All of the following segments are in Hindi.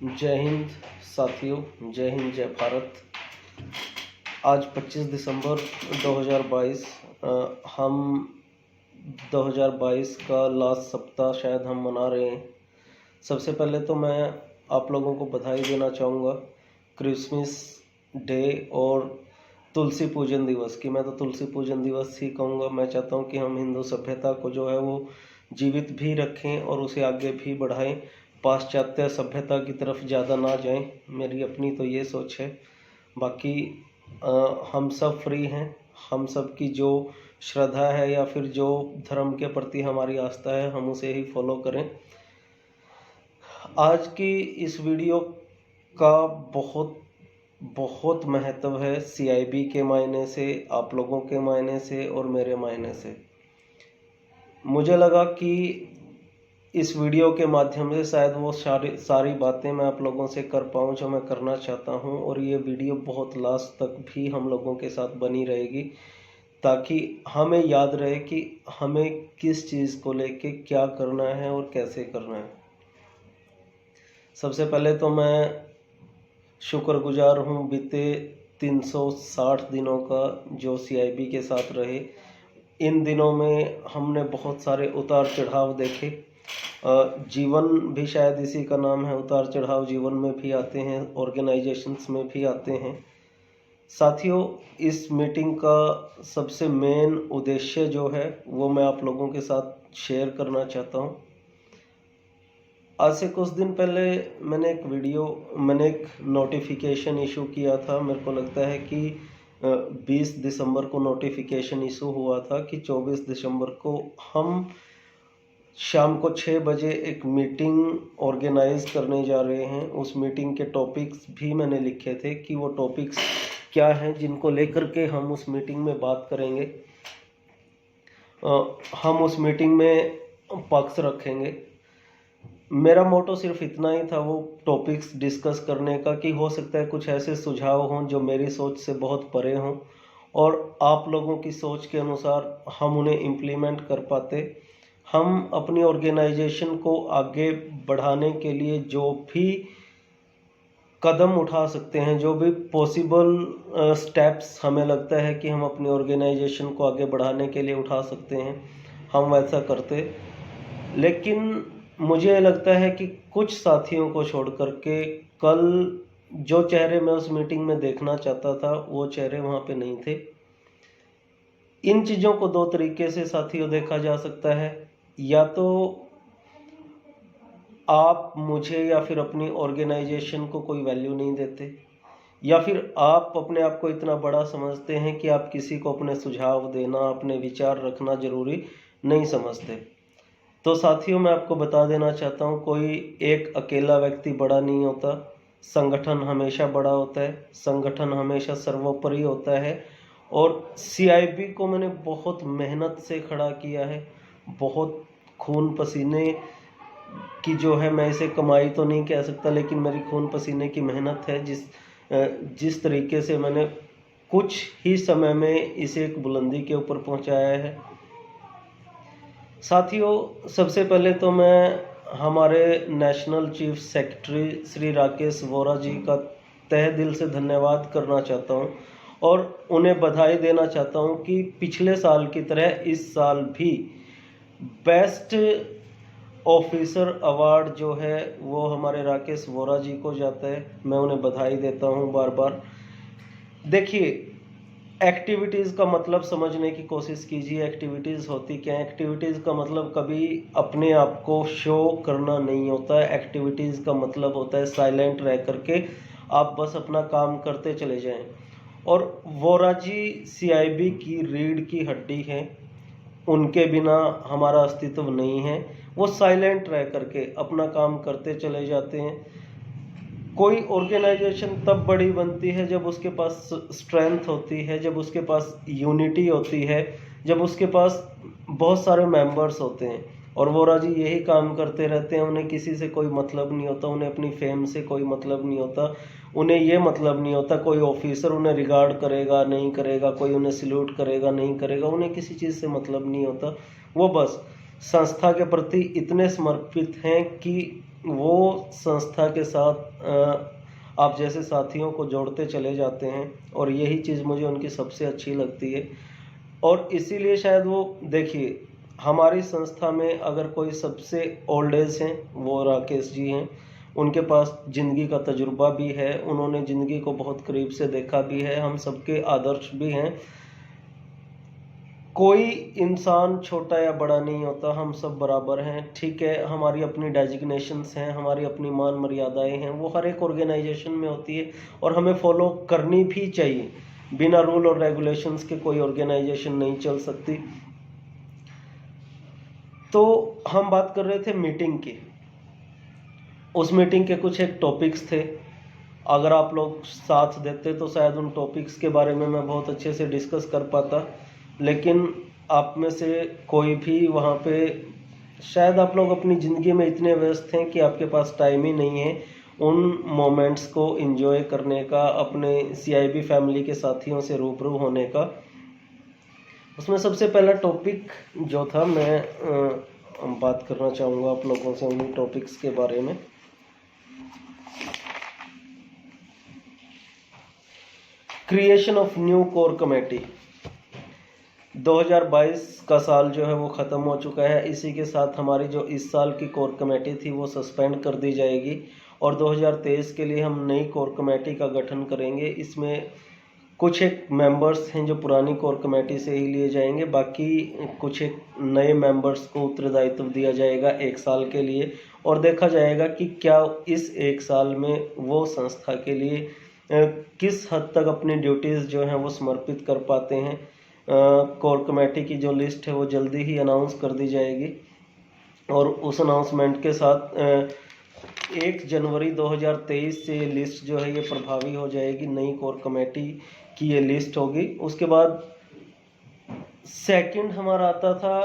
जय हिंद साथियों, जय हिंद, जय भारत। आज 25 दिसंबर 2022 हम 2022 का लास्ट सप्ताह शायद हम मना रहे हैं। सबसे पहले तो मैं आप लोगों को बधाई देना चाहूँगा क्रिसमस डे और तुलसी पूजन दिवस की। मैं तो तुलसी पूजन दिवस ही कहूँगा। मैं चाहता हूँ कि हम हिंदू सभ्यता को जो है वो जीवित भी रखें और उसे आगे भी बढ़ाएं, पाश्चात्य सभ्यता की तरफ ज़्यादा ना जाएं। मेरी अपनी तो ये सोच है। बाकी हम सब फ्री हैं। हम सब की जो श्रद्धा है या फिर जो धर्म के प्रति हमारी आस्था है, हम उसे ही फॉलो करें। आज की इस वीडियो का बहुत महत्व है CIB के मायने से, आप लोगों के मायने से और मेरे मायने से। मुझे लगा कि इस वीडियो के माध्यम से शायद वो सारी बातें मैं आप लोगों से कर पाऊँ जो मैं करना चाहता हूँ, और ये वीडियो बहुत लास्ट तक भी हम लोगों के साथ बनी रहेगी ताकि हमें याद रहे कि हमें किस चीज़ को लेके क्या करना है और कैसे करना है। सबसे पहले तो मैं शुक्रगुजार हूँ बीते 360 दिनों का जो CIB के साथ रहे। इन दिनों में हमने बहुत सारे उतार चढ़ाव देखे। जीवन भी शायद इसी का नाम है, उतार चढ़ाव जीवन में भी आते हैं, ऑर्गेनाइजेशंस में भी आते हैं। साथियों, इस मीटिंग का सबसे मेन उद्देश्य जो है वो मैं आप लोगों के साथ शेयर करना चाहता हूँ। आज से कुछ दिन पहले मैंने एक नोटिफिकेशन इशू किया था। मेरे को लगता है कि 20 दिसंबर को नोटिफिकेशन इशू हुआ था कि 24 दिसंबर को हम शाम को 6 बजे एक मीटिंग ऑर्गेनाइज करने जा रहे हैं। उस मीटिंग के टॉपिक्स भी मैंने लिखे थे कि वो टॉपिक्स क्या हैं जिनको लेकर के हम उस मीटिंग में बात करेंगे। हम उस मीटिंग में पक्ष रखेंगे। मेरा मोटो सिर्फ इतना ही था, वो टॉपिक्स डिस्कस करने का, कि हो सकता है कुछ ऐसे सुझाव हों जो मेरी सोच से बहुत परे हों और आप लोगों की सोच के अनुसार हम उन्हें इम्प्लीमेंट कर पाते। हम अपनी ऑर्गेनाइजेशन को आगे बढ़ाने के लिए जो भी कदम उठा सकते हैं, जो भी पॉसिबल स्टेप्स हमें लगता है कि हम अपनी ऑर्गेनाइजेशन को आगे बढ़ाने के लिए उठा सकते हैं, हम वैसा करते। लेकिन मुझे लगता है कि कुछ साथियों को छोड़ करके कल जो चेहरे मैं उस मीटिंग में देखना चाहता था वो चेहरे वहाँ पे नहीं थे। इन चीज़ों को दो तरीके से साथियों देखा जा सकता है। या तो आप मुझे या फिर अपनी ऑर्गेनाइजेशन को कोई वैल्यू नहीं देते, या फिर आप अपने आप को इतना बड़ा समझते हैं कि आप किसी को अपने सुझाव देना, अपने विचार रखना जरूरी नहीं समझते। तो साथियों, मैं आपको बता देना चाहता हूँ, कोई एक अकेला व्यक्ति बड़ा नहीं होता। संगठन हमेशा बड़ा होता है, संगठन हमेशा सर्वोपरि होता है। और CIB को मैंने बहुत मेहनत से खड़ा किया है, बहुत खून पसीने की जो है, मैं इसे कमाई तो नहीं कह सकता, लेकिन मेरी खून पसीने की मेहनत है। जिस तरीके से मैंने कुछ ही समय में इसे एक बुलंदी के ऊपर पहुंचाया है। साथियों, सबसे पहले तो मैं हमारे national chief secretary Shri Rakesh Vora ji का तहे दिल से धन्यवाद करना चाहता हूं और उन्हें बधाई देना चाहता हूं कि पिछले साल की तरह इस साल भी बेस्ट ऑफिसर अवार्ड जो है वो हमारे राकेश वोरा जी को जाता है। मैं उन्हें बधाई देता हूं बार बार। देखिए, एक्टिविटीज़ का मतलब समझने की कोशिश कीजिए। एक्टिविटीज़ होती क्या है? एक्टिविटीज़ का मतलब कभी अपने आप को शो करना नहीं होता है। एक्टिविटीज़ का मतलब होता है साइलेंट रह करके आप बस अपना काम करते चले जाएं। और वोरा जी CIB की रीढ़ की हड्डी हैं, उनके बिना हमारा अस्तित्व नहीं है। वो साइलेंट रह करके अपना काम करते चले जाते हैं। कोई ऑर्गेनाइजेशन तब बड़ी बनती है जब उसके पास स्ट्रेंथ होती है, जब उसके पास यूनिटी होती है, जब उसके पास बहुत सारे मेंबर्स होते हैं। और वोरा जी यही काम करते रहते हैं। उन्हें किसी से कोई मतलब नहीं होता, उन्हें अपनी फेम से कोई मतलब नहीं होता, उन्हें ये मतलब नहीं होता कोई ऑफिसर उन्हें रिगार्ड करेगा नहीं करेगा, कोई उन्हें सल्यूट करेगा नहीं करेगा, उन्हें किसी चीज़ से मतलब नहीं होता। वो बस संस्था के प्रति इतने समर्पित हैं कि वो संस्था के साथ आप जैसे साथियों को जोड़ते चले जाते हैं, और यही चीज़ मुझे उनकी सबसे अच्छी लगती है। और इसीलिए शायद वो, देखिए, हमारी संस्था में अगर कोई सबसे ओल्ड एज हैं वो राकेश जी हैं। उनके पास ज़िंदगी का तजुर्बा भी है, उन्होंने ज़िंदगी को बहुत करीब से देखा भी है, हम सबके आदर्श भी हैं। कोई इंसान छोटा या बड़ा नहीं होता, हम सब बराबर हैं। ठीक है, हमारी अपनी डेजिग्नेशंस हैं, हमारी अपनी मान मर्यादाएं हैं, वो हर एक ऑर्गेनाइजेशन में होती है और हमें फॉलो करनी भी चाहिए। बिना रूल और रेगुलेशंस के कोई ऑर्गेनाइजेशन नहीं चल सकती। तो हम बात कर रहे थे मीटिंग की। उस मीटिंग के कुछ एक टॉपिक्स थे, अगर आप लोग साथ देते तो शायद उन टॉपिक्स के बारे में मैं बहुत अच्छे से डिस्कस कर पाता, लेकिन आप में से कोई भी वहाँ पे, शायद आप लोग अपनी ज़िंदगी में इतने व्यस्त हैं कि आपके पास टाइम ही नहीं है उन मोमेंट्स को एंजॉय करने का, अपने सीआईबी फैमिली के साथियों से रूबरू होने का। उसमें सबसे पहला टॉपिक जो था, मैं बात करना चाहूँगा आप लोगों से उन्हीं टॉपिक्स के बारे में। Creation of new core committee. 2022 का साल जो है वो ख़त्म हो चुका है। इसी के साथ हमारी जो इस साल की कोर कमेटी थी वो सस्पेंड कर दी जाएगी और 2023 के लिए हम नई कोर कमेटी का गठन करेंगे। इसमें कुछ एक मेंबर्स हैं जो पुरानी कोर कमेटी से ही लिए जाएंगे, बाकी कुछ एक नए मेंबर्स को उत्तरदायित्व दिया जाएगा 1 साल के लिए, और देखा जाएगा कि क्या इस 1 साल में वो संस्था के लिए किस हद तक अपनी ड्यूटीज़ जो हैं वो समर्पित कर पाते हैं। कोर कमेटी की जो लिस्ट है वो जल्दी ही अनाउंस कर दी जाएगी और उस अनाउंसमेंट के साथ 1 जनवरी 2023 से ये लिस्ट जो है ये प्रभावी हो जाएगी। नई कोर कमेटी की ये लिस्ट होगी। उसके बाद सेकंड हमारा आता था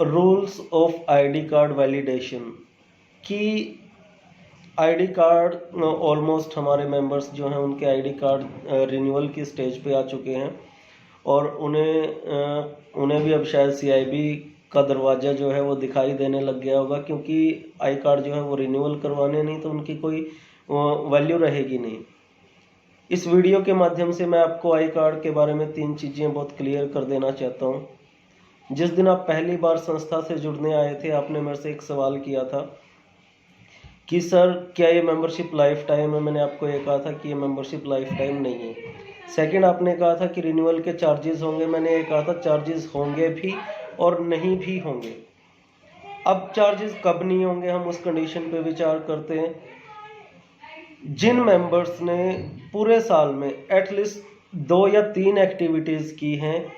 rules of ID card validation, कि आईडी कार्ड ऑलमोस्ट हमारे मेंबर्स जो हैं उनके आईडी कार्ड रिन्यूअल की स्टेज पे आ चुके हैं और उन्हें भी अब शायद सीआईबी का दरवाज़ा जो है वो दिखाई देने लग गया होगा, क्योंकि आई कार्ड जो है वो रिन्यूअल करवाने नहीं तो उनकी कोई वैल्यू रहेगी नहीं। इस वीडियो के माध्यम से मैं आपको आई कार्ड के बारे में 3 चीज़ें बहुत क्लियर कर देना चाहता हूँ। जिस दिन आप पहली बार संस्था से जुड़ने आए थे, आपने मेरे से एक सवाल किया था कि सर क्या ये मेंबरशिप लाइफ टाइम है। मैंने आपको ये कहा था कि ये मेंबरशिप लाइफ टाइम नहीं है। सेकंड, आपने कहा था कि रिन्यूअल के चार्जेस होंगे। मैंने ये कहा था चार्जेस होंगे भी और नहीं भी होंगे। अब चार्जेस कब नहीं होंगे, हम उस कंडीशन पे विचार करते हैं जिन मेंबर्स ने पूरे साल में एटलीस्ट 2 या 3 एक्टिविटीज़ की हैं,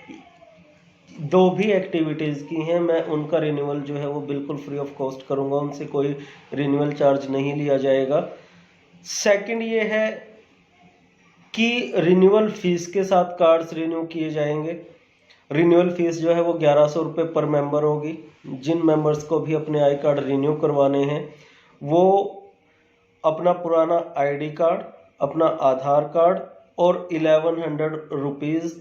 2 भी एक्टिविटीज़ की हैं, मैं उनका रिन्यूअल जो है वो बिल्कुल फ्री ऑफ कॉस्ट करूँगा, उनसे कोई रिन्यूअल चार्ज नहीं लिया जाएगा। सेकंड ये है कि रिन्यूअल फीस के साथ कार्ड्स रिन्यू किए जाएंगे। रिन्यूअल फीस जो है वो 1100 रुपये पर मेंबर होगी। जिन मेंबर्स को भी अपने आई कार्ड रिन्यू करवाने हैं वो अपना पुराना आईडी कार्ड, अपना आधार कार्ड और 1100 रुपीज़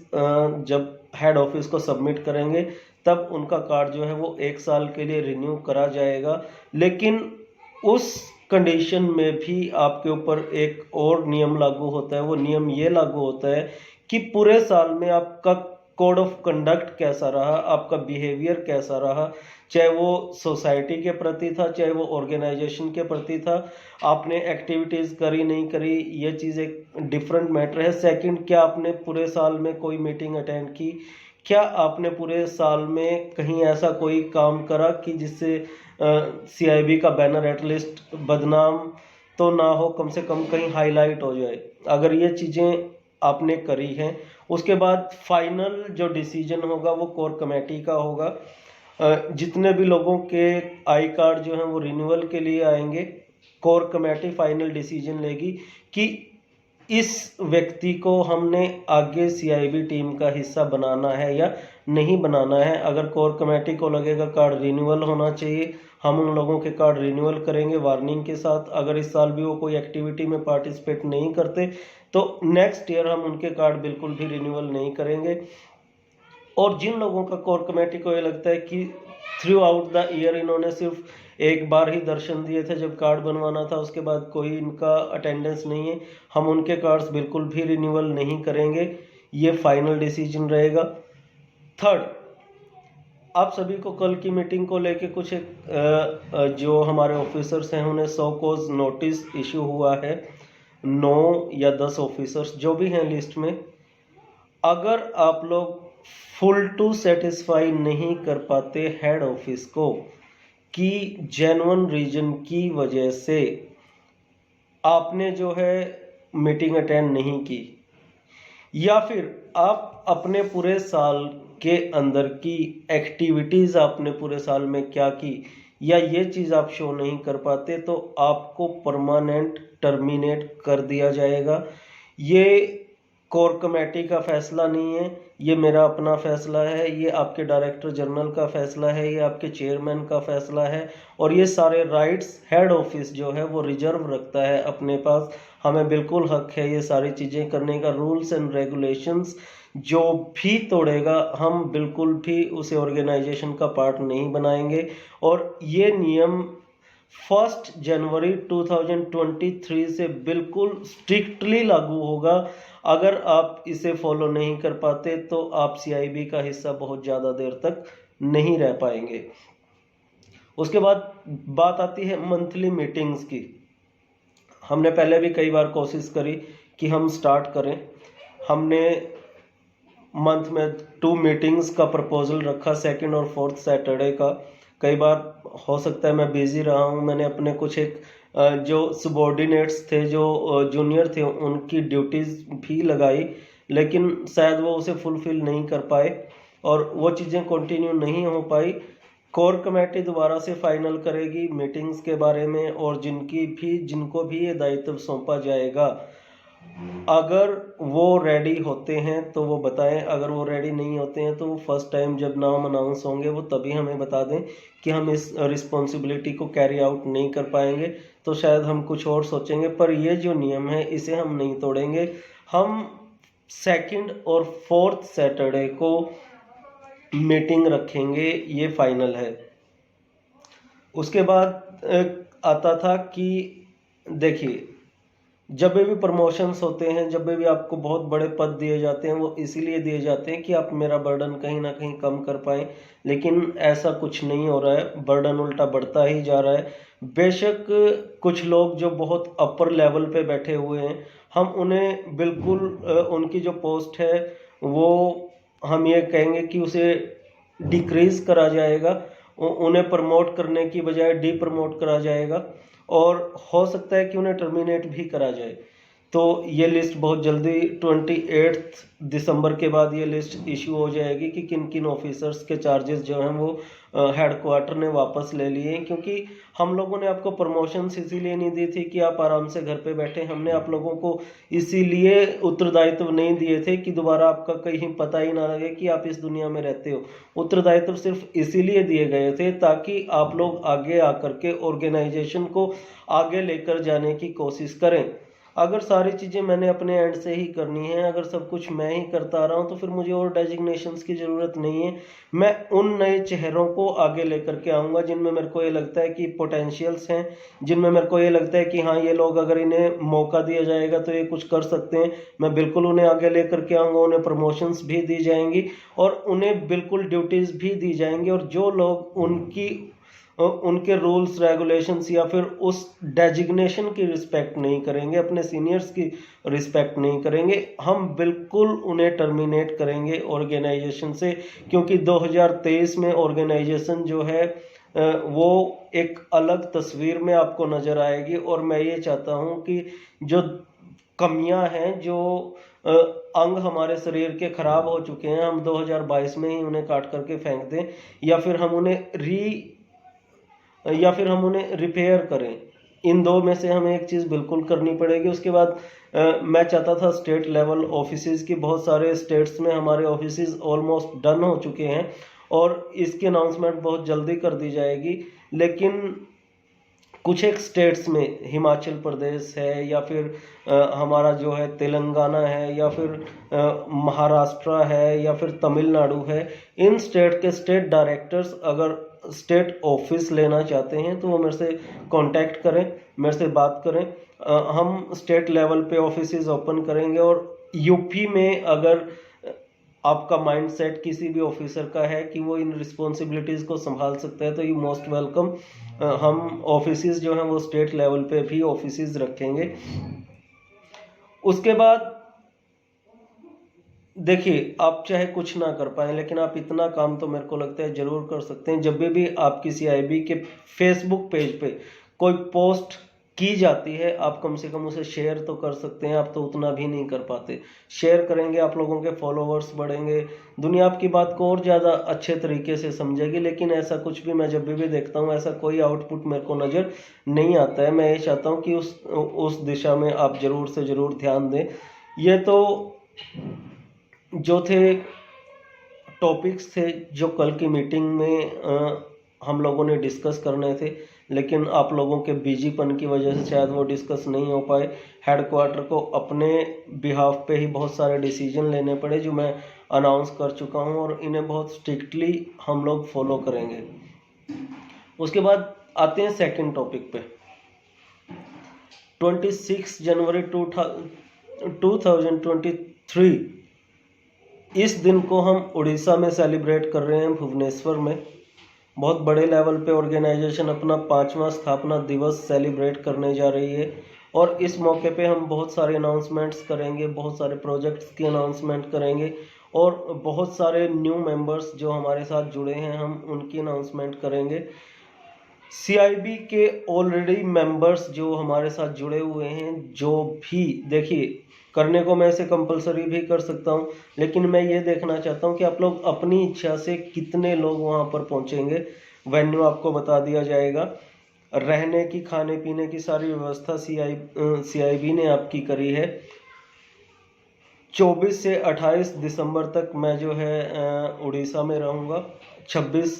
जब हेड ऑफिस को सबमिट करेंगे तब उनका कार्ड जो है वो 1 साल के लिए रिन्यू करा जाएगा। लेकिन उस कंडीशन में भी आपके ऊपर एक और नियम लागू होता है। वो नियम ये लागू होता है कि पूरे साल में आपका कोड ऑफ कंडक्ट कैसा रहा, आपका बिहेवियर कैसा रहा, चाहे वो सोसाइटी के प्रति था, चाहे वो ऑर्गेनाइजेशन के प्रति था, आपने एक्टिविटीज़ करी नहीं करी, ये चीज़ एक डिफरेंट मैटर है। सेकंड, क्या आपने पूरे साल में कोई मीटिंग अटेंड की, क्या आपने पूरे साल में कहीं ऐसा कोई काम करा कि जिससे सीआईबी का बैनर एटलीस्ट बदनाम तो ना हो, कम से कम कहीं हाईलाइट हो जाए। अगर ये चीज़ें आपने करी हैं, उसके बाद फाइनल जो डिसीजन होगा वो कोर कमेटी का होगा। जितने भी लोगों के आई कार्ड जो हैं वो रिन्यूअल के लिए आएंगे, कोर कमेटी फाइनल डिसीजन लेगी कि इस व्यक्ति को हमने आगे सीआईबी टीम का हिस्सा बनाना है या नहीं बनाना है। अगर कोर कमेटी को लगेगा कार्ड रिन्यूअल होना चाहिए, हम उन लोगों के कार्ड रिन्यूअल करेंगे वार्निंग के साथ। अगर इस साल भी वो कोई एक्टिविटी में पार्टिसिपेट नहीं करते तो नेक्स्ट ईयर हम उनके कार्ड बिल्कुल भी रिन्यूअल नहीं करेंगे। और जिन लोगों का कोर कमेटी को ये लगता है कि थ्रू आउट द ईयर इन्होंने सिर्फ एक बार ही दर्शन दिए थे जब कार्ड बनवाना था, उसके बाद कोई इनका अटेंडेंस नहीं है। हम उनके कार्ड्स बिल्कुल भी रिन्यूअल नहीं करेंगे, ये फाइनल डिसीजन रहेगा। थर्ड, आप सभी को कल की मीटिंग को लेके कुछ एक जो हमारे ऑफिसर्स हैं उन्हें 100 कोज नोटिस इशू हुआ है। 9 या 10 ऑफिसर्स जो भी हैं लिस्ट में, अगर आप लोग फुल टू सेटिस्फाई नहीं कर पाते हेड ऑफिस को कि जेन्युइन रीजन की वजह से आपने जो है मीटिंग अटेंड नहीं की, या फिर आप अपने पूरे साल के अंदर की एक्टिविटीज आपने पूरे साल में क्या की, या ये चीज़ आप शो नहीं कर पाते, तो आपको परमानेंट टर्मिनेट कर दिया जाएगा। ये कोर कमेटी का फैसला नहीं है, ये मेरा अपना फैसला है, ये आपके डायरेक्टर जनरल का फैसला है, ये आपके चेयरमैन का फैसला है, और ये सारे राइट्स हेड ऑफिस जो है वो रिजर्व रखता है अपने पास। हमें बिल्कुल हक है ये सारी चीज़ें करने का। रूल्स एंड रेगुलेशंस जो भी तोड़ेगा हम बिल्कुल भी उसे ऑर्गेनाइजेशन का पार्ट नहीं बनाएंगे, और ये नियम 1 जनवरी 2023 से बिल्कुल स्ट्रिक्टली लागू होगा। अगर आप इसे फॉलो नहीं कर पाते तो आप CIB का हिस्सा बहुत ज़्यादा देर तक नहीं रह पाएंगे। उसके बाद बात आती है मंथली मीटिंग्स की। हमने पहले भी कई बार कोशिश करी कि हम स्टार्ट करें। हमने मंथ में 2 मीटिंग्स का प्रपोजल रखा, 2nd और 4th सैटरडे का। कई बार हो सकता है मैं बिजी रहा हूँ, मैंने अपने कुछ एक जो सबॉर्डिनेट्स थे, जो जूनियर थे, उनकी ड्यूटीज़ भी लगाई, लेकिन शायद वो उसे फुलफिल नहीं कर पाए और वो चीज़ें कंटिन्यू नहीं हो पाई। कोर कमेटी दोबारा से फाइनल करेगी मीटिंग्स के बारे में, और जिनको भी ये दायित्व सौंपा जाएगा, अगर वो रेडी होते हैं तो वो बताएं, अगर वो रेडी नहीं होते हैं तो वो फर्स्ट टाइम जब नाम अनाउंस होंगे वो तभी हमें बता दें कि हम इस रिस्पॉन्सिबिलिटी को कैरी आउट नहीं कर पाएंगे, तो शायद हम कुछ और सोचेंगे। पर ये जो नियम है इसे हम नहीं तोड़ेंगे। हम 2nd और 4th सैटरडे को मीटिंग रखेंगे, ये फाइनल है। उसके बाद आता था कि देखिए, जब भी प्रमोशंस होते हैं, जब भी आपको बहुत बड़े पद दिए जाते हैं, वो इसीलिए दिए जाते हैं कि आप मेरा बर्डन कहीं ना कहीं कम कर पाएं, लेकिन ऐसा कुछ नहीं हो रहा है, बर्डन उल्टा बढ़ता ही जा रहा है। बेशक कुछ लोग जो बहुत अपर लेवल पे बैठे हुए हैं, हम उन्हें बिल्कुल उनकी जो पोस्ट है वो हम ये कहेंगे कि उसे डिक्रीज करा जाएगा, उन्हें प्रमोट करने की बजाय डी प्रमोट करा जाएगा, और हो सकता है कि उन्हें टर्मिनेट भी करा जाए। तो ये लिस्ट बहुत जल्दी 28 दिसंबर के बाद ये लिस्ट इशू हो जाएगी कि किन किन ऑफिसर्स के चार्जेस जो हैं वो हेडक्वार्टर ने वापस ले लिए हैं, क्योंकि हम लोगों ने आपको प्रमोशंस इसीलिए नहीं दी थी कि आप आराम से घर पे बैठे। हमने आप लोगों को इसीलिए उत्तरदायित्व नहीं दिए थे कि दोबारा आपका कहीं पता ही ना लगे कि आप इस दुनिया में रहते हो। उत्तरदायित्व सिर्फ इसीलिए दिए गए थे ताकि आप लोग आगे आकर के ऑर्गेनाइजेशन को आगे लेकर जाने की कोशिश करें। अगर सारी चीज़ें मैंने अपने एंड से ही करनी है, अगर सब कुछ मैं ही करता रहा हूँ, तो फिर मुझे और डेजिग्नेशंस की ज़रूरत नहीं है। मैं उन नए चेहरों को आगे लेकर के आऊँगा जिनमें मेरे को ये लगता है कि पोटेंशियल्स हैं, जिनमें मेरे को ये लगता है कि हाँ, ये लोग अगर इन्हें मौका दिया जाएगा तो ये कुछ कर सकते हैं। मैं बिल्कुल उन्हें आगे लेकर के आऊँगा, उन्हें प्रमोशंस भी दी जाएंगी और उन्हें बिल्कुल ड्यूटीज़ भी दी जाएंगी। और जो लोग उनके रूल्स रेगुलेशंस या फिर उस डेजिग्नेशन की रिस्पेक्ट नहीं करेंगे, अपने सीनियर्स की रिस्पेक्ट नहीं करेंगे, हम बिल्कुल उन्हें टर्मिनेट करेंगे ऑर्गेनाइजेशन से। क्योंकि 2023 में ऑर्गेनाइजेशन जो है वो एक अलग तस्वीर में आपको नज़र आएगी। और मैं ये चाहता हूँ कि जो कमियां हैं, जो अंग हमारे शरीर के खराब हो चुके हैं, हम 2022 में ही उन्हें काट करके फेंक दें, या फिर हम उन्हें रिपेयर करें। इन दो में से हमें एक चीज़ बिल्कुल करनी पड़ेगी। उसके बाद मैं चाहता था स्टेट लेवल ऑफिसेज की, बहुत सारे स्टेट्स में हमारे ऑफिसेज ऑलमोस्ट डन हो चुके हैं और इसकी अनाउंसमेंट बहुत जल्दी कर दी जाएगी। लेकिन कुछ एक स्टेट्स में, हिमाचल प्रदेश है या फिर हमारा जो है तेलंगाना है या फिर महाराष्ट्र है या फिर तमिलनाडु है, इन स्टेट के स्टेट डायरेक्टर्स अगर स्टेट ऑफिस लेना चाहते हैं तो वो मेरे से कांटेक्ट करें, मेरे से बात करें। हम स्टेट लेवल पे ऑफिसेज ओपन करेंगे। और यूपी में अगर आपका माइंडसेट किसी भी ऑफिसर का है कि वो इन रिस्पॉन्सिबिलिटीज़ को संभाल सकता है तो यू मोस्ट वेलकम। हम ऑफिसेज जो हैं वो स्टेट लेवल पे भी ऑफिसेज रखेंगे। उसके बाद देखिए, आप चाहे कुछ ना कर पाए लेकिन आप इतना काम तो मेरे को लगता है जरूर कर सकते हैं। जब भी आपकी सीआईबी के फेसबुक पेज पे कोई पोस्ट की जाती है, आप कम से कम उसे शेयर तो कर सकते हैं। आप तो उतना भी नहीं कर पाते। शेयर करेंगे, आप लोगों के फॉलोअर्स बढ़ेंगे, दुनिया आपकी बात को और ज़्यादा अच्छे तरीके से समझेगी। लेकिन ऐसा कुछ भी मैं जब भी देखता हूँ, ऐसा कोई आउटपुट मेरे को नज़र नहीं आता है। मैं ये चाहता हूँ कि उस दिशा में आप ज़रूर से ज़रूर ध्यान दें। ये तो जो थे टॉपिक्स थे जो कल की मीटिंग में हम लोगों ने डिस्कस करने थे, लेकिन आप लोगों के बिजीपन की वजह से शायद वो डिस्कस नहीं हो पाए। हेडक्वार्टर को अपने बिहाफ पे ही बहुत सारे डिसीजन लेने पड़े जो मैं अनाउंस कर चुका हूँ, और इन्हें बहुत स्ट्रिक्टली हम लोग फॉलो करेंगे। उसके बाद आते हैं सेकंड टॉपिक पे। 26 जनवरी 2023 इस दिन को हम उड़ीसा में सेलिब्रेट कर रहे हैं, भुवनेश्वर में। बहुत बड़े लेवल पे ऑर्गेनाइजेशन अपना 5वां स्थापना दिवस सेलिब्रेट करने जा रही है, और इस मौके पे हम बहुत सारे अनाउंसमेंट्स करेंगे, बहुत सारे प्रोजेक्ट्स की अनाउंसमेंट करेंगे, और बहुत सारे न्यू मेंबर्स जो हमारे साथ जुड़े हैं हम उनकी अनाउंसमेंट करेंगे। सीआईबी के ऑलरेडी मेंबर्स जो हमारे साथ जुड़े हुए हैं, जो भी देखिए करने को मैं इसे कंपलसरी भी कर सकता हूं, लेकिन मैं ये देखना चाहता हूं कि आप लोग अपनी इच्छा से कितने लोग वहां पर पहुंचेंगे। वेन्यू आपको बता दिया जाएगा। रहने की, खाने पीने की सारी व्यवस्था सीआईबी ने आपकी करी है। 24 से 28 दिसंबर तक मैं जो है उड़ीसा में रहूँगा। 24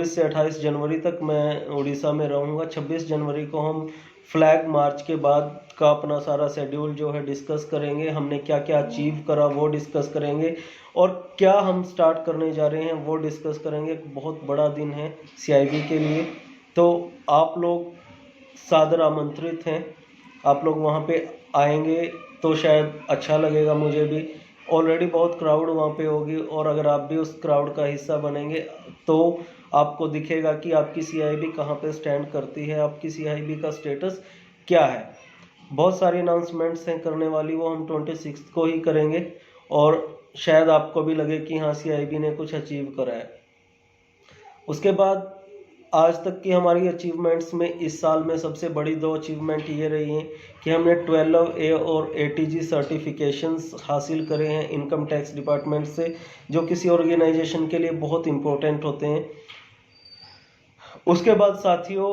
से 28 जनवरी तक मैं उड़ीसा में रहूँगा। 26 जनवरी को हम फ्लैग मार्च के बाद का अपना सारा शेड्यूल जो है डिस्कस करेंगे। हमने क्या क्या अचीव करा वो डिस्कस करेंगे, और क्या हम स्टार्ट करने जा रहे हैं वो डिस्कस करेंगे। बहुत बड़ा दिन है सीआईबी के लिए, तो आप लोग सादर आमंत्रित हैं। आप लोग वहाँ पे आएंगे तो शायद अच्छा लगेगा, मुझे भी। ऑलरेडी बहुत क्राउड वहाँ पे होगी, और अगर आप भी उस क्राउड का हिस्सा बनेंगे तो आपको दिखेगा कि आपकी सीआईबी कहाँ पे स्टैंड करती है, आपकी सीआईबी का स्टेटस क्या है। बहुत सारी अनाउंसमेंट्स हैं करने वाली, वो हम 26 को ही करेंगे, और शायद आपको भी लगे कि हाँ सीआईबी ने कुछ अचीव करा है। उसके बाद आज तक की हमारी अचीवमेंट्स में इस साल में सबसे बड़ी 2 अचीवमेंट ये रही हैं कि हमने 12A और ATG सर्टिफिकेशंस हासिल करे हैं इनकम टैक्स डिपार्टमेंट से, जो किसी ऑर्गेनाइजेशन के लिए बहुत इम्पोर्टेंट होते हैं। उसके बाद साथियों,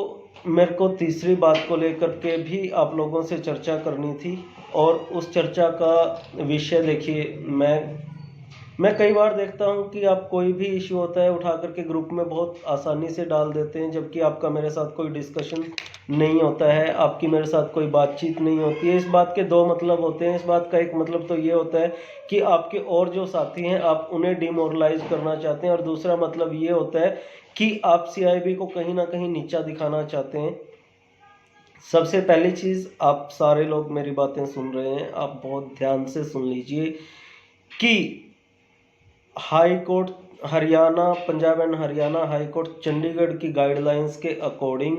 मेरे को तीसरी बात को लेकर के भी आप लोगों से चर्चा करनी थी, और उस चर्चा का विषय देखिए, मैं कई बार देखता हूं कि आप कोई भी इश्यू होता है उठा करके ग्रुप में बहुत आसानी से डाल देते हैं, जबकि आपका मेरे साथ कोई डिस्कशन नहीं होता है, आपकी मेरे साथ कोई बातचीत नहीं होती है। इस बात के 2 मतलब होते हैं। इस बात का एक मतलब तो ये होता है कि आपके और जो साथी हैं आप उन्हें डिमोरलाइज करना चाहते हैं, और दूसरा मतलब ये होता है कि आप सीआईबी को कहीं ना कहीं नीचा दिखाना चाहते हैं। सबसे पहली चीज़, आप सारे लोग मेरी बातें सुन रहे हैं, आप बहुत ध्यान से सुन लीजिए कि high court Haryana, Punjab and Haryana high court Chandigarh की गाइडलाइंस के अकॉर्डिंग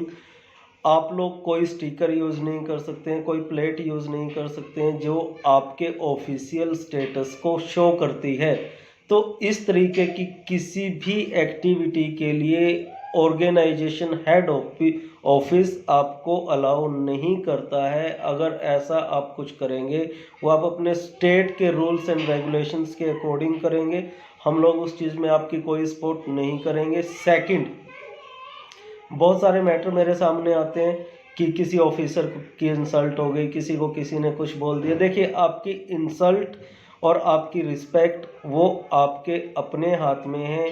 आप लोग कोई स्टिकर यूज़ नहीं कर सकते हैं, कोई प्लेट यूज़ नहीं कर सकते हैं जो आपके ऑफिशियल स्टेटस को शो करती है। तो इस तरीके की किसी भी एक्टिविटी के लिए ऑर्गेनाइजेशन हेड ऑफिस आपको अलाउ नहीं करता है। अगर ऐसा आप कुछ करेंगे, वो आप अपने स्टेट के रूल्स एंड रेगुलेशंस के अकॉर्डिंग करेंगे। हम लोग उस चीज़ में आपकी कोई सपोर्ट नहीं करेंगे। सेकंड, बहुत सारे मैटर मेरे सामने आते हैं कि किसी ऑफिसर की इंसल्ट हो गई, किसी को किसी ने कुछ बोल दिया। देखिए, आपकी इंसल्ट और आपकी रिस्पेक्ट वो आपके अपने हाथ में है।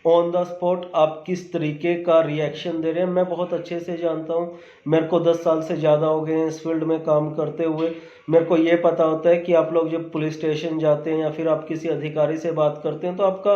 ऑन द स्पॉट आप किस तरीके का रिएक्शन दे रहे हैं मैं बहुत अच्छे से जानता हूँ। मेरे को 10 साल से ज़्यादा हो गए हैं इस फील्ड में काम करते हुए। मेरे को ये पता होता है कि आप लोग जब पुलिस स्टेशन जाते हैं या फिर आप किसी अधिकारी से बात करते हैं तो आपका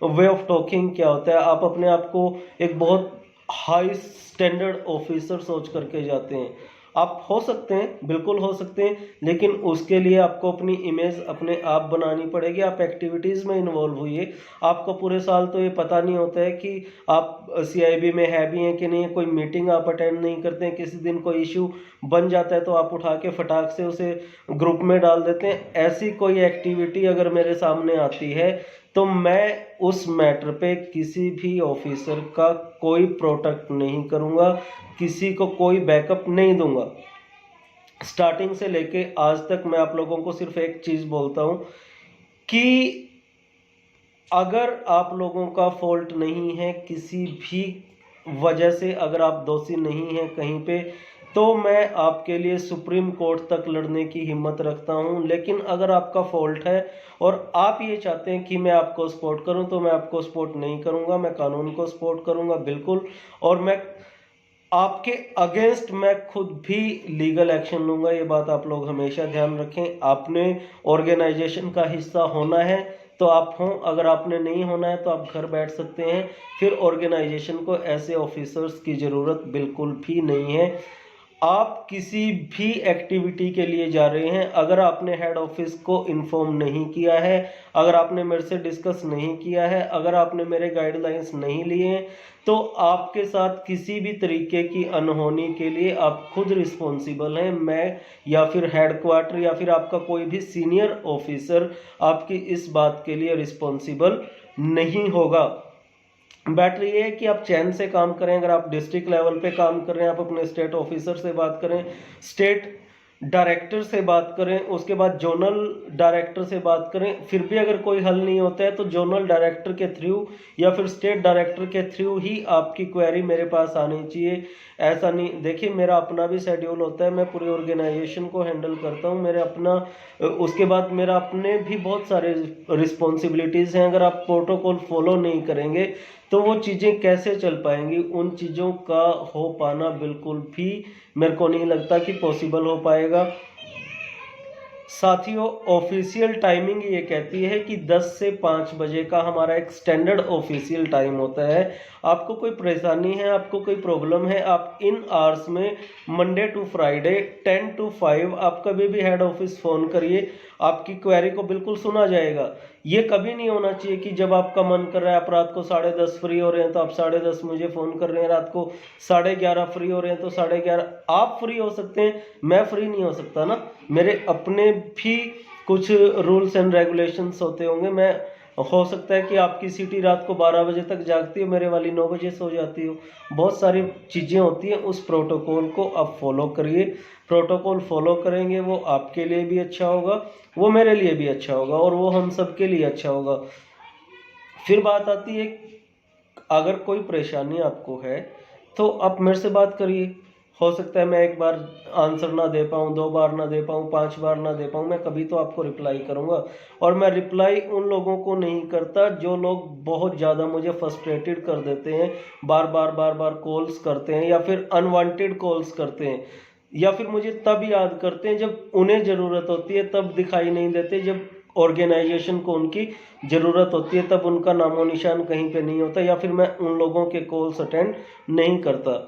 वे ऑफ टॉकिंग क्या होता है। आप अपने आप को एक बहुत हाई स्टैंडर्ड ऑफिसर सोच करके जाते हैं। आप हो सकते हैं, बिल्कुल हो सकते हैं, लेकिन उसके लिए आपको अपनी इमेज अपने आप बनानी पड़ेगी। आप एक्टिविटीज़ में इन्वॉल्व हुइए। आपको पूरे साल तो ये पता नहीं होता है कि आप सीआईबी में है भी हैं कि नहीं है। कोई मीटिंग आप अटेंड नहीं करते हैं, किसी दिन कोई इशू बन जाता है तो आप उठा के फटाक से उसे ग्रुप में डाल देते हैं। ऐसी कोई एक्टिविटी अगर मेरे सामने आती है तो मैं उस मैटर पे किसी भी ऑफिसर का कोई प्रोटेक्ट नहीं करूँगा, किसी को कोई बैकअप नहीं दूंगा। स्टार्टिंग से लेके आज तक मैं आप लोगों को सिर्फ एक चीज़ बोलता हूँ कि अगर आप लोगों का फॉल्ट नहीं है किसी भी वजह से, अगर आप दोषी नहीं हैं कहीं पे, तो मैं आपके लिए सुप्रीम कोर्ट तक लड़ने की हिम्मत रखता हूं। लेकिन अगर आपका फॉल्ट है और आप ये चाहते हैं कि मैं आपको सपोर्ट करूं तो मैं आपको सपोर्ट नहीं करूंगा। मैं कानून को सपोर्ट करूंगा बिल्कुल, और मैं आपके अगेंस्ट मैं खुद भी लीगल एक्शन लूंगा। ये बात आप लोग हमेशा ध्यान रखें। आपने ऑर्गेनाइजेशन का हिस्सा होना है तो आप हों, अगर आपने नहीं होना है तो आप घर बैठ सकते हैं। फिर ऑर्गेनाइजेशन को ऐसे ऑफिसर्स की ज़रूरत बिल्कुल भी नहीं है। आप किसी भी एक्टिविटी के लिए जा रहे हैं, अगर आपने हेड ऑफिस को इन्फॉर्म नहीं किया है, अगर आपने मेरे से डिस्कस नहीं किया है, अगर आपने मेरे गाइडलाइंस नहीं लिए हैं, तो आपके साथ किसी भी तरीके की अनहोनी के लिए आप खुद रिस्पॉन्सिबल हैं। मैं या फिर हेड क्वार्टर या फिर आपका कोई भी सीनियर ऑफिसर आपकी इस बात के लिए रिस्पॉन्सिबल नहीं होगा। बेटर ये है कि आप चैन से काम करें। अगर आप डिस्ट्रिक्ट लेवल पे काम कर रहे हैं, आप अपने स्टेट ऑफिसर से बात करें, स्टेट डायरेक्टर से बात करें, उसके बाद जोनल डायरेक्टर से बात करें। फिर भी अगर कोई हल नहीं होता है तो जोनल डायरेक्टर के थ्रू या फिर स्टेट डायरेक्टर के थ्रू ही आपकी क्वेरी मेरे पास आनी चाहिए। ऐसा नहीं, देखिए मेरा अपना भी शेड्यूल होता है, मैं पूरी ऑर्गेनाइजेशन को हैंडल करता हूँ, मेरे अपना उसके बाद मेरा अपने भी बहुत सारे रिस्पॉन्सिबिलिटीज़ हैं। अगर आप प्रोटोकॉल फॉलो नहीं करेंगे तो वो चीज़ें कैसे चल पाएंगी। उन चीज़ों का हो पाना बिल्कुल भी मेरे को नहीं लगता कि पॉसिबल हो पाएगा। साथियों, ऑफिशियल टाइमिंग ये कहती है कि 10 से 5 बजे का हमारा एक स्टैंडर्ड ऑफिशियल टाइम होता है। आपको कोई परेशानी है, आपको कोई प्रॉब्लम है, आप इन आवर्स में मंडे टू फ्राइडे 10 to 5 आप कभी भी हेड ऑफिस फ़ोन करिए, आपकी क्वेरी को बिल्कुल सुना जाएगा। ये कभी नहीं होना चाहिए कि जब आपका मन कर रहा है, आप रात को 10:30 फ्री हो रहे हैं तो आप 10:30 मुझे फ़ोन कर रहे हैं, रात को 11:30 फ्री हो रहे हैं तो 11:30 आप फ्री हो सकते हैं, मैं फ्री नहीं हो सकता ना। मेरे अपने भी कुछ रूल्स एंड रेगुलेशंस होते होंगे। मैं हो सकता है कि आपकी सिटी रात को 12 बजे तक जागती हो, मेरे वाली 9 बजे सो जाती हो। बहुत सारी चीज़ें होती हैं, उस प्रोटोकॉल को आप फॉलो करिए। प्रोटोकॉल फॉलो करेंगे वो आपके लिए भी अच्छा होगा, वो मेरे लिए भी अच्छा होगा, और वो हम सब के लिए अच्छा होगा। फिर बात आती है, अगर कोई परेशानी आपको है तो आप मेरे से बात करिए। हो सकता है मैं एक बार आंसर ना दे पाऊँ, 2 बार ना दे पाऊँ, 5 बार ना दे पाऊँ, मैं कभी तो आपको रिप्लाई करूँगा। और मैं रिप्लाई उन लोगों को नहीं करता जो लोग बहुत ज़्यादा मुझे फ्रस्ट्रेटेड कर देते हैं, बार बार कॉल्स करते हैं या फिर अनवांटेड कॉल्स करते हैं, या फिर मुझे तब याद करते हैं जब उन्हें ज़रूरत होती है, तब दिखाई नहीं देते। जब ऑर्गेनाइजेशन को उनकी ज़रूरत होती है तब उनका नामो निशान कहीं पे नहीं होता, या फिर मैं उन लोगों के कॉल्स अटेंड नहीं करता।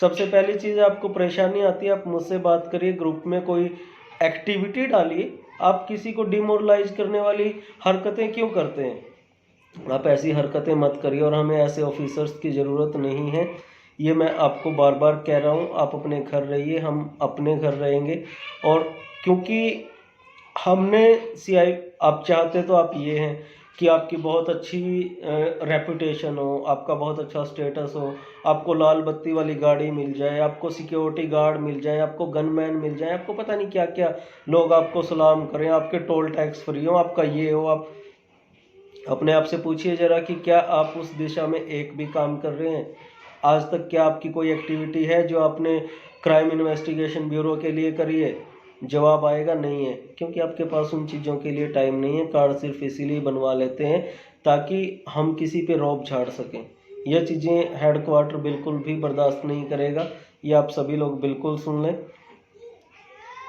सबसे पहली चीज़, आपको परेशानी आती है, आप मुझसे बात करिए, ग्रुप में कोई एक्टिविटी डालिए। आप किसी को डिमोरलाइज करने वाली हरकतें क्यों करते हैं? आप ऐसी हरकतें मत करिए, और हमें ऐसे ऑफिसर्स की ज़रूरत नहीं है। ये मैं आपको बार बार कह रहा हूँ। आप अपने घर रहिए, हम अपने घर रहेंगे। और क्योंकि हमने सीआई, आप चाहते तो आप ये हैं कि आपकी बहुत अच्छी रेपुटेशन हो, आपका बहुत अच्छा स्टेटस हो, आपको लाल बत्ती वाली गाड़ी मिल जाए, आपको सिक्योरिटी गार्ड मिल जाए, आपको गनमैन मिल जाए, आपको पता नहीं क्या क्या लोग आपको सलाम करें, आपके टोल टैक्स फ्री हो, आपका ये हो। आप अपने आप से पूछिए ज़रा कि क्या आप उस दिशा में एक भी काम कर रहे हैं? आज तक क्या आपकी कोई एक्टिविटी है जो आपने क्राइम इन्वेस्टिगेशन ब्यूरो के लिए करी है? जवाब आएगा नहीं है, क्योंकि आपके पास उन चीज़ों के लिए टाइम नहीं है। कार्ड सिर्फ इसीलिए बनवा लेते हैं ताकि हम किसी पे रौब झाड़ सकें। यह चीज़ें हेडक्वार्टर बिल्कुल भी बर्दाश्त नहीं करेगा, ये आप सभी लोग बिल्कुल सुन लें।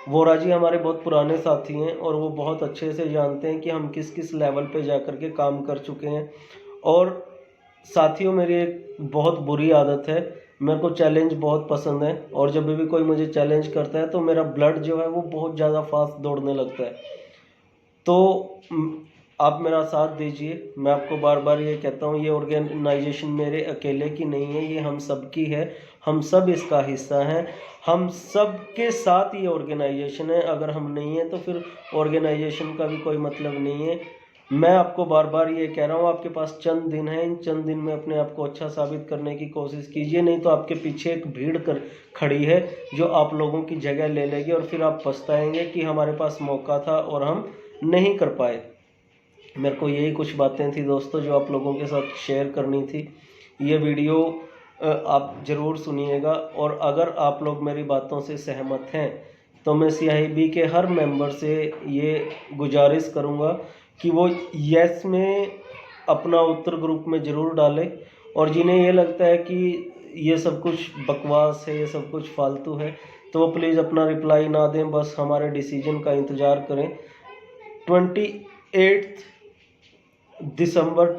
वोरा जी हमारे बहुत पुराने साथी हैं और वो बहुत अच्छे से जानते हैं कि हम किस किस लेवल पे जा कर के काम कर चुके हैं। और साथियों, मेरी एक बहुत बुरी आदत है, मेरे को चैलेंज बहुत पसंद है और जब भी कोई मुझे चैलेंज करता है तो मेरा ब्लड जो है वो बहुत ज़्यादा फास्ट दौड़ने लगता है। तो आप मेरा साथ दीजिए। मैं आपको बार बार ये कहता हूँ, ये ऑर्गेनाइजेशन मेरे अकेले की नहीं है, ये हम सब की है, हम सब इसका हिस्सा हैं, हम सब के साथ ये ऑर्गेनाइजेशन है। अगर हम नहीं हैं तो फिर ऑर्गेनाइजेशन का भी कोई मतलब नहीं है। मैं आपको बार बार ये कह रहा हूँ, आपके पास चंद दिन है, इन चंद दिन में अपने आप को अच्छा साबित करने की कोशिश कीजिए, नहीं तो आपके पीछे एक भीड़ खड़ी है जो आप लोगों की जगह ले लेगी और फिर आप पछताएंगे कि हमारे पास मौका था और हम नहीं कर पाए। मेरे को यही कुछ बातें थी दोस्तों जो आप लोगों के साथ शेयर करनी थी। ये वीडियो आप ज़रूर सुनिएगा और अगर आप लोग मेरी बातों से सहमत हैं तो मैं CIB के हर मेंबर से ये गुजारिश करूँगा कि वो यस में अपना उत्तर ग्रुप में ज़रूर डालें, और जिन्हें ये लगता है कि ये सब कुछ बकवास है, ये सब कुछ फालतू है, तो वो प्लीज़ अपना रिप्लाई ना दें, बस हमारे डिसीजन का इंतज़ार करें। 28 दिसंबर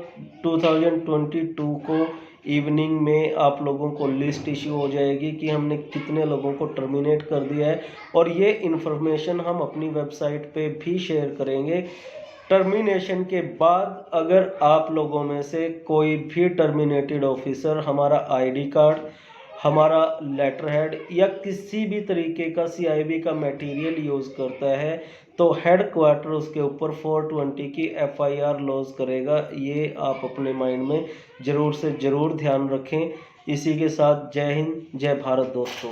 2022 को इवनिंग में आप लोगों को लिस्ट इशू हो जाएगी कि हमने कितने लोगों को टर्मिनेट कर दिया है, और ये इन्फॉर्मेशन हम अपनी वेबसाइट पे भी शेयर करेंगे। टर्मिनेशन के बाद अगर आप लोगों में से कोई भी टर्मिनेटेड ऑफिसर हमारा ID कार्ड, हमारा लेटर हेड या किसी भी तरीके का CIB का मटेरियल यूज़ करता है तो हेड क्वार्टर उसके ऊपर 420 की FIR लॉन्च करेगा। ये आप अपने माइंड में ज़रूर से ज़रूर ध्यान रखें। इसी के साथ जय हिंद, जय भारत दोस्तों।